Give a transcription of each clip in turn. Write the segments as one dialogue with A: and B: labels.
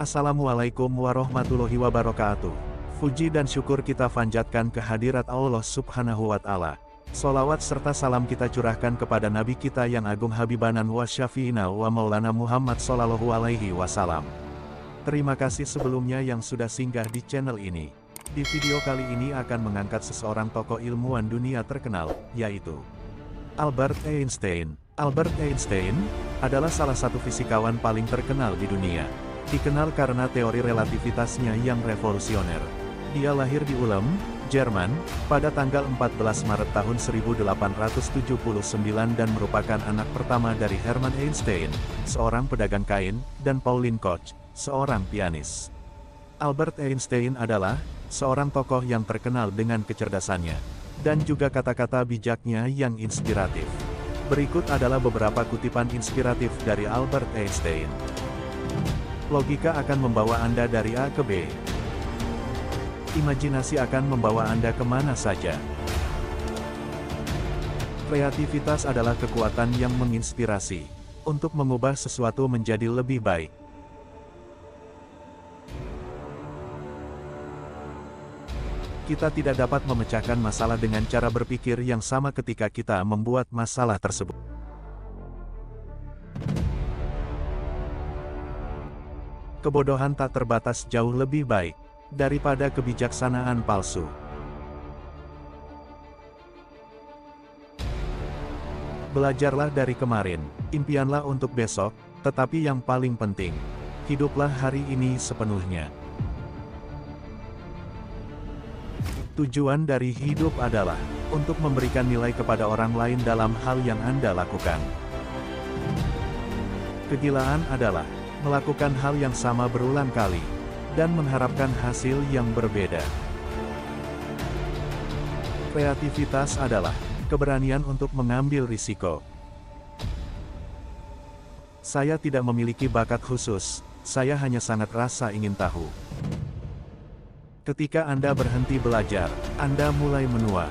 A: Assalamualaikum warahmatullahi wabarakatuh. Puji dan syukur kita panjatkan kehadirat Allah Subhanahu wa Ta'ala. Sholawat serta salam kita curahkan kepada Nabi kita yang agung Habibanan wa Syafi'ina wa Maulana Muhammad Sallallahu Alaihi Wasallam. Terima kasih sebelumnya yang sudah singgah di channel ini. Di video kali ini akan mengangkat seseorang tokoh ilmuwan dunia terkenal, yaitu Albert Einstein. Albert Einstein adalah salah satu fisikawan paling terkenal di dunia. Dikenal karena teori relativitasnya yang revolusioner. Dia lahir di Ulm, Jerman, pada tanggal 14 Maret tahun 1879 dan merupakan anak pertama dari Hermann Einstein, seorang pedagang kain, dan Pauline Koch, seorang pianis. Albert Einstein adalah seorang tokoh yang terkenal dengan kecerdasannya, dan juga kata-kata bijaknya yang inspiratif. Berikut adalah beberapa kutipan inspiratif dari Albert Einstein. Logika akan membawa Anda dari A ke B. Imajinasi akan membawa Anda kemana saja. Kreativitas adalah kekuatan yang menginspirasi untuk mengubah sesuatu menjadi lebih baik. Kita tidak dapat memecahkan masalah dengan cara berpikir yang sama ketika kita membuat masalah tersebut. Kebodohan tak terbatas jauh lebih baik daripada kebijaksanaan palsu. Belajarlah dari kemarin, impianlah untuk besok, tetapi yang paling penting, hiduplah hari ini sepenuhnya. Tujuan dari hidup adalah untuk memberikan nilai kepada orang lain dalam hal yang Anda lakukan. Kegilaan adalah melakukan hal yang sama berulang kali, dan mengharapkan hasil yang berbeda. Kreativitas adalah keberanian untuk mengambil risiko. Saya tidak memiliki bakat khusus, saya hanya sangat rasa ingin tahu. Ketika Anda berhenti belajar, Anda mulai menua.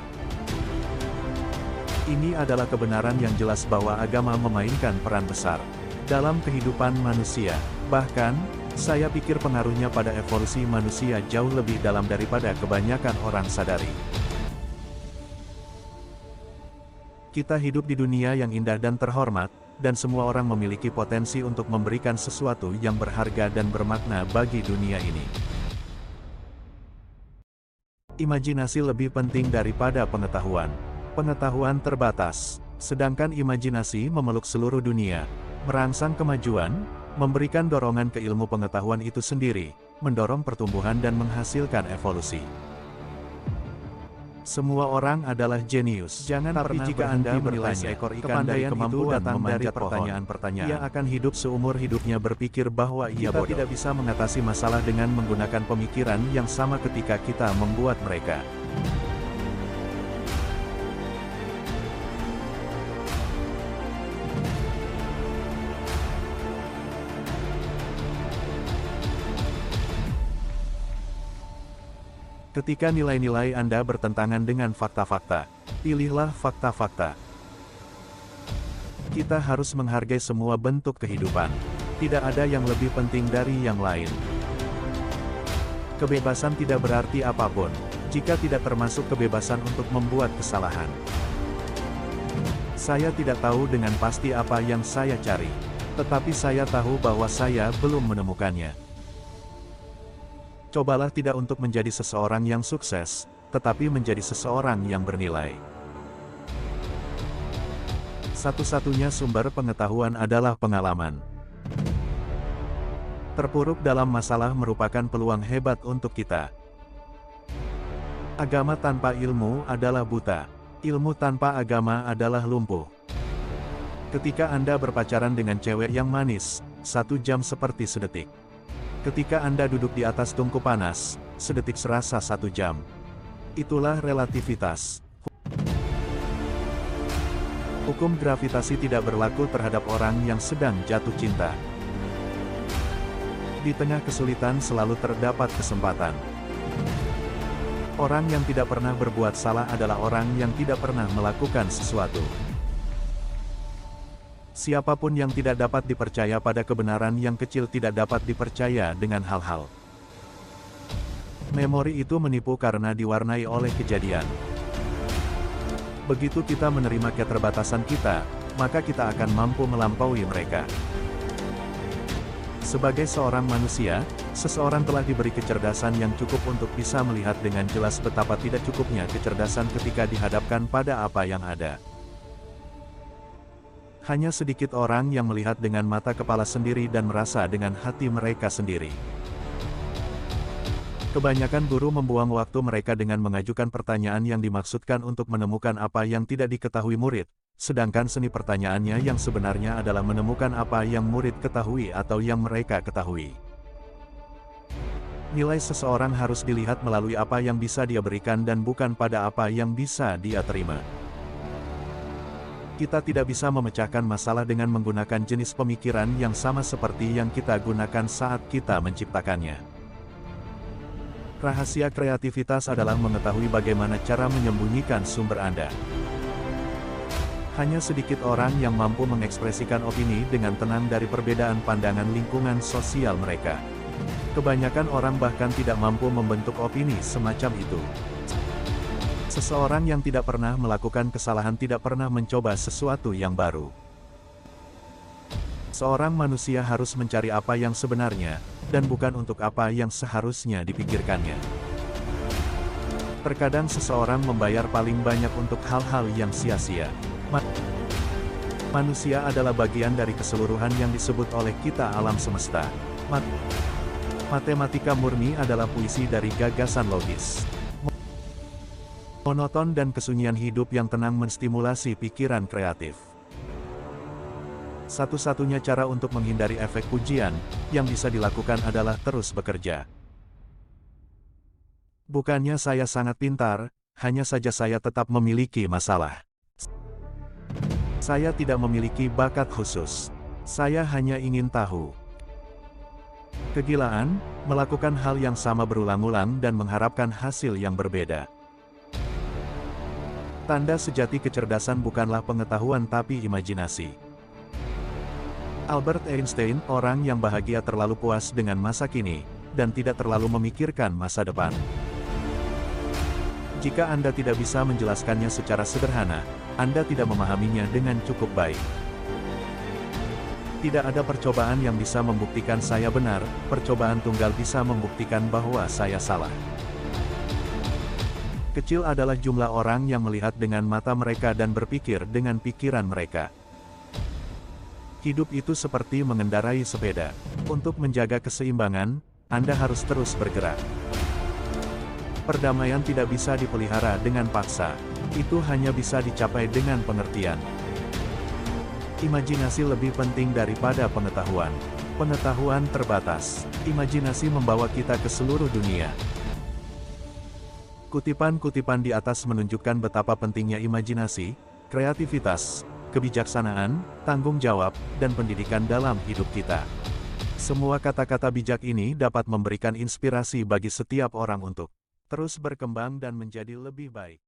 A: Ini adalah kebenaran yang jelas bahwa agama memainkan peran besar dalam kehidupan manusia. Bahkan, saya pikir pengaruhnya pada evolusi manusia jauh lebih dalam daripada kebanyakan orang sadari. Kita hidup di dunia yang indah dan terhormat, dan semua orang memiliki potensi untuk memberikan sesuatu yang berharga dan bermakna bagi dunia ini. Imajinasi lebih penting daripada pengetahuan. Pengetahuan terbatas, sedangkan imajinasi memeluk seluruh dunia, merangsang kemajuan, memberikan dorongan ke ilmu pengetahuan itu sendiri, mendorong pertumbuhan dan menghasilkan evolusi. Semua orang adalah jenius. Jangan pernah jika Anda menilai seekor ikan dari kemampuan memanjat pertanyaan-pertanyaan, ia akan hidup seumur hidupnya berpikir bahwa ia bodoh. Kita tidak bisa mengatasi masalah dengan menggunakan pemikiran yang sama ketika kita membuat mereka. Ketika nilai-nilai Anda bertentangan dengan fakta-fakta, pilihlah fakta-fakta. Kita harus menghargai semua bentuk kehidupan. Tidak ada yang lebih penting dari yang lain. Kebebasan tidak berarti apapun, jika tidak termasuk kebebasan untuk membuat kesalahan. Saya tidak tahu dengan pasti apa yang saya cari, tetapi saya tahu bahwa saya belum menemukannya. Cobalah tidak untuk menjadi seseorang yang sukses, tetapi menjadi seseorang yang bernilai. Satu-satunya sumber pengetahuan adalah pengalaman. Terpuruk dalam masalah merupakan peluang hebat untuk kita. Agama tanpa ilmu adalah buta. Ilmu tanpa agama adalah lumpuh. Ketika Anda berpacaran dengan cewek yang manis, 1 jam seperti sedetik. Ketika Anda duduk di atas tungku panas, sedetik serasa 1 jam. Itulah relativitas. Hukum gravitasi tidak berlaku terhadap orang yang sedang jatuh cinta. Di tengah kesulitan selalu terdapat kesempatan. Orang yang tidak pernah berbuat salah adalah orang yang tidak pernah melakukan sesuatu. Siapapun yang tidak dapat dipercaya pada kebenaran yang kecil tidak dapat dipercaya dengan hal-hal. Memori itu menipu karena diwarnai oleh kejadian. Begitu kita menerima keterbatasan kita, maka kita akan mampu melampaui mereka. Sebagai seorang manusia, seseorang telah diberi kecerdasan yang cukup untuk bisa melihat dengan jelas betapa tidak cukupnya kecerdasan ketika dihadapkan pada apa yang ada. Hanya sedikit orang yang melihat dengan mata kepala sendiri dan merasa dengan hati mereka sendiri. Kebanyakan guru membuang waktu mereka dengan mengajukan pertanyaan yang dimaksudkan untuk menemukan apa yang tidak diketahui murid, sedangkan seni pertanyaannya yang sebenarnya adalah menemukan apa yang murid ketahui atau yang mereka ketahui. Nilai seseorang harus dilihat melalui apa yang bisa dia berikan dan bukan pada apa yang bisa dia terima. Kita tidak bisa memecahkan masalah dengan menggunakan jenis pemikiran yang sama seperti yang kita gunakan saat kita menciptakannya. Rahasia kreativitas adalah mengetahui bagaimana cara menyembunyikan sumber Anda. Hanya sedikit orang yang mampu mengekspresikan opini dengan tenang dari perbedaan pandangan lingkungan sosial mereka. Kebanyakan orang bahkan tidak mampu membentuk opini semacam itu. Seseorang yang tidak pernah melakukan kesalahan tidak pernah mencoba sesuatu yang baru. Seorang manusia harus mencari apa yang sebenarnya, dan bukan untuk apa yang seharusnya dipikirkannya. Terkadang seseorang membayar paling banyak untuk hal-hal yang sia-sia. Manusia adalah bagian dari keseluruhan yang disebut oleh kita alam semesta. Matematika murni adalah puisi dari gagasan logis. Monoton dan kesunyian hidup yang tenang menstimulasi pikiran kreatif. Satu-satunya cara untuk menghindari efek pujian yang bisa dilakukan adalah terus bekerja. Bukannya saya sangat pintar, hanya saja saya tetap memiliki masalah. Saya tidak memiliki bakat khusus. Saya hanya ingin tahu. Kegilaan, melakukan hal yang sama berulang-ulang dan mengharapkan hasil yang berbeda. Tanda sejati kecerdasan bukanlah pengetahuan tapi imajinasi. Albert Einstein, orang yang bahagia terlalu puas dengan masa kini, dan tidak terlalu memikirkan masa depan. Jika Anda tidak bisa menjelaskannya secara sederhana, Anda tidak memahaminya dengan cukup baik. Tidak ada percobaan yang bisa membuktikan saya benar, percobaan tunggal bisa membuktikan bahwa saya salah. Kecil adalah jumlah orang yang melihat dengan mata mereka dan berpikir dengan pikiran mereka. Hidup itu seperti mengendarai sepeda. Untuk menjaga keseimbangan, Anda harus terus bergerak. Perdamaian tidak bisa dipelihara dengan paksa. Itu hanya bisa dicapai dengan pengertian. Imajinasi lebih penting daripada pengetahuan. Pengetahuan terbatas. Imajinasi membawa kita ke seluruh dunia. Kutipan-kutipan di atas menunjukkan betapa pentingnya imajinasi, kreativitas, kebijaksanaan, tanggung jawab, dan pendidikan dalam hidup kita. Semua kata-kata bijak ini dapat memberikan inspirasi bagi setiap orang untuk terus berkembang dan menjadi lebih baik.